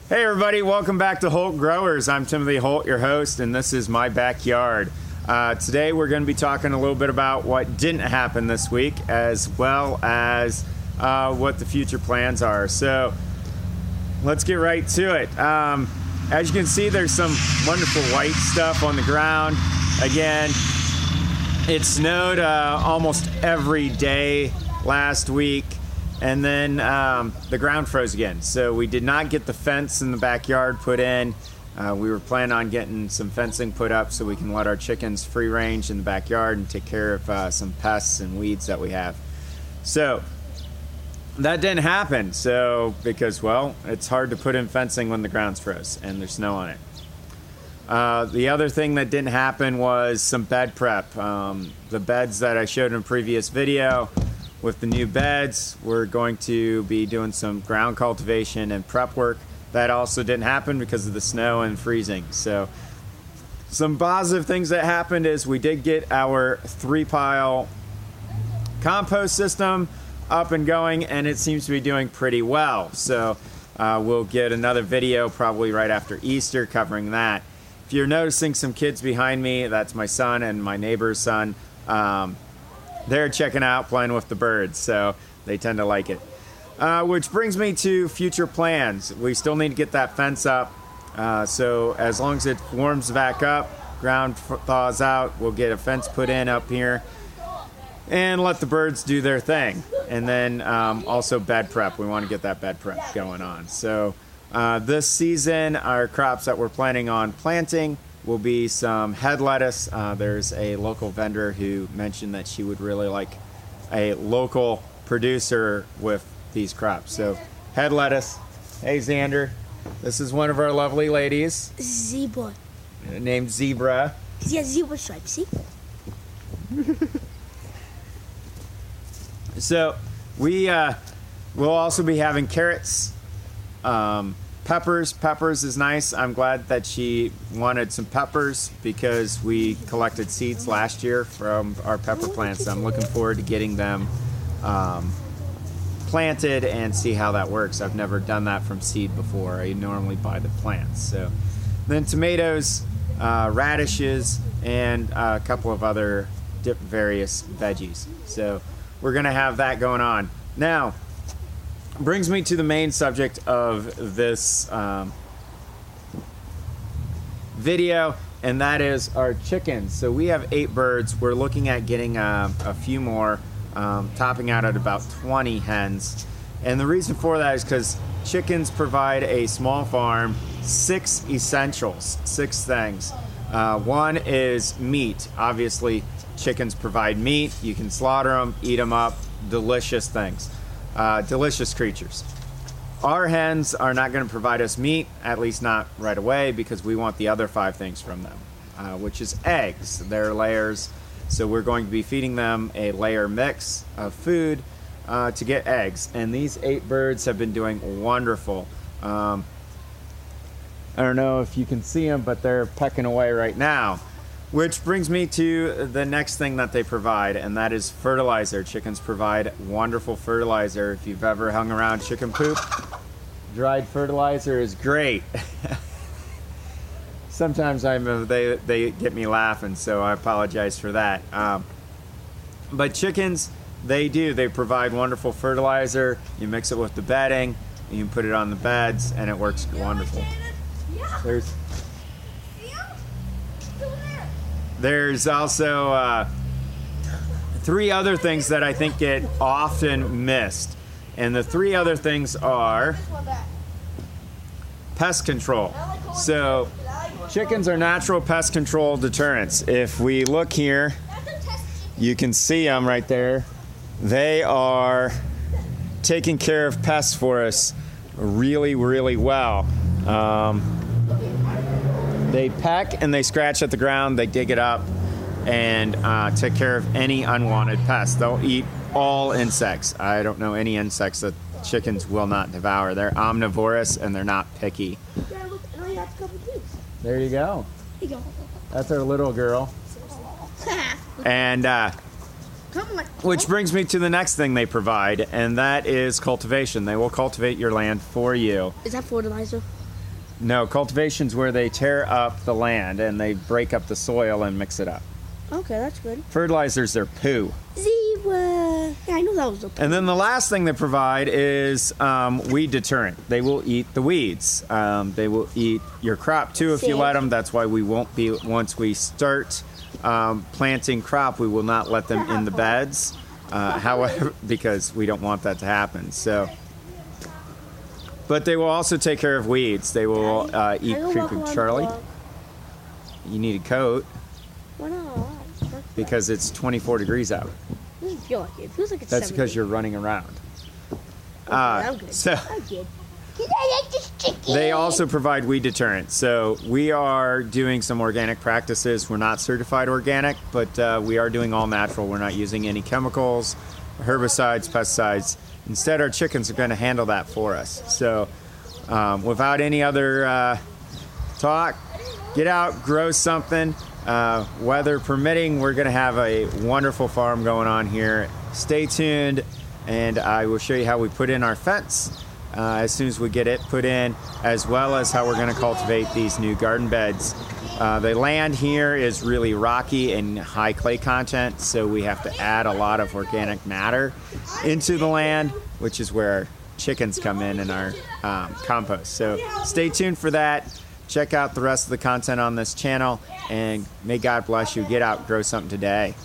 Hey everybody, welcome back to Holt Growers. I'm Timothy Holt, your host, and this is my backyard. Today we're going to be talking a little bit about what didn't happen this week, as well as what the future plans are. So let's get right to it. As you can see, there's some wonderful white stuff on the ground. Again, it snowed almost every day last week. And then the ground froze again. So we did not get the fence in the backyard put in. We were planning on getting some fencing put up so we can let our chickens free range in the backyard and take care of some pests and weeds that we have. So that didn't happen. So because, well, it's hard to put in fencing when the ground's froze and there's snow on it. The other thing that didn't happen was some bed prep. The beds that I showed in a previous video, with the new beds, we're going to be doing some ground cultivation and prep work. That also didn't happen because of the snow and freezing. So some positive things that happened is we did get our 3-pile compost system up and going, and it seems to be doing pretty well. So we'll get another video probably right after Easter covering that. If you're noticing some kids behind me, that's my son and my neighbor's son. They're checking out, playing with the birds, so they tend to like it. Which brings me to future plans. We still need to get that fence up. So as long as it warms back up, ground thaws out, we'll get a fence put in up here and let the birds do their thing. And then also bed prep. We want to get that bed prep going on. So this season, our crops that we're planning on planting will be some head lettuce. There's a local vendor who mentioned that she would really like a local producer with these crops. So head lettuce. Hey Xander, this is one of our lovely ladies. Zebra. Named Zebra. Because he has zebra stripes, see? So we will also be having carrots. Peppers is nice. I'm glad that she wanted some peppers because we collected seeds last year from our pepper plants. I'm looking forward to getting them planted and see how that works. I've never done that from seed before. I normally buy the plants. So then tomatoes, radishes, and a couple of other various veggies. So we're gonna have that going on. Now, brings me to the main subject of this video, and that is our chickens. So we have 8 birds. We're looking at getting a few more, topping out at about 20 hens. And the reason for that is because chickens provide a small farm 6 essentials, 6 things. One is meat. Obviously, chickens provide meat. You can slaughter them, eat them up, delicious things. Delicious creatures. Our hens are not going to provide us meat, at least not right away, because we want the other 5 things from them, which is eggs. They're layers, so we're going to be feeding them a layer mix of food to get eggs. And these 8 birds have been doing wonderful. I don't know if you can see them, but they're pecking away right now. Which brings me to the next thing that they provide, and that is fertilizer. Chickens provide wonderful fertilizer. If you've ever hung around chicken poop, dried fertilizer is great. Sometimes they get me laughing, so I apologize for that. But chickens, they provide wonderful fertilizer. You mix it with the bedding, you can put it on the beds, and it works wonderful. There's also 3 other things that I think get often missed. And the 3 other things are pest control. So chickens are natural pest control deterrents. If we look here, you can see them right there. They are taking care of pests for us really, really well. They peck and they scratch at the ground, they dig it up, and take care of any unwanted pests. They'll eat all insects. I don't know any insects that chickens will not devour. They're omnivorous and they're not picky. There you go. That's our little girl. And which brings me to the next thing they provide, and that is cultivation. They will cultivate your land for you. Is that fertilizer? No, cultivation's where they tear up the land and they break up the soil and mix it up. Okay, that's good. Fertilizer's their poo. Zebra. Yeah, I knew that was a. And then the last thing they provide is weed deterrent. They will eat the weeds. They will eat your crop too if you let them. That's why we won't be, once we start planting crop, we will not let them in the beds. However, because we don't want that to happen. So, but they will also take care of weeds. They will eat creeping Charlie. You need a coat Why not? because it's 24 degrees out. It doesn't feel like it. It feels like it's That's 70. because you're running around. I'm good. So I'm good. Can I like this chicken? they also provide weed deterrent. So we are doing some organic practices. We're not certified organic, but we are doing all natural. We're not using any chemicals, herbicides, pesticides. Instead, our chickens are going to handle that for us. So without any other talk, get out, grow something. Weather permitting, we're going to have a wonderful farm going on here. Stay tuned, and I will show you how we put in our fence as soon as we get it put in, as well as how we're going to cultivate these new garden beds. The land here is really rocky and high clay content, so we have to add a lot of organic matter into the land, which is where our chickens come in and our compost. So stay tuned for that. Check out the rest of the content on this channel, and may God bless you. Get out, grow something today.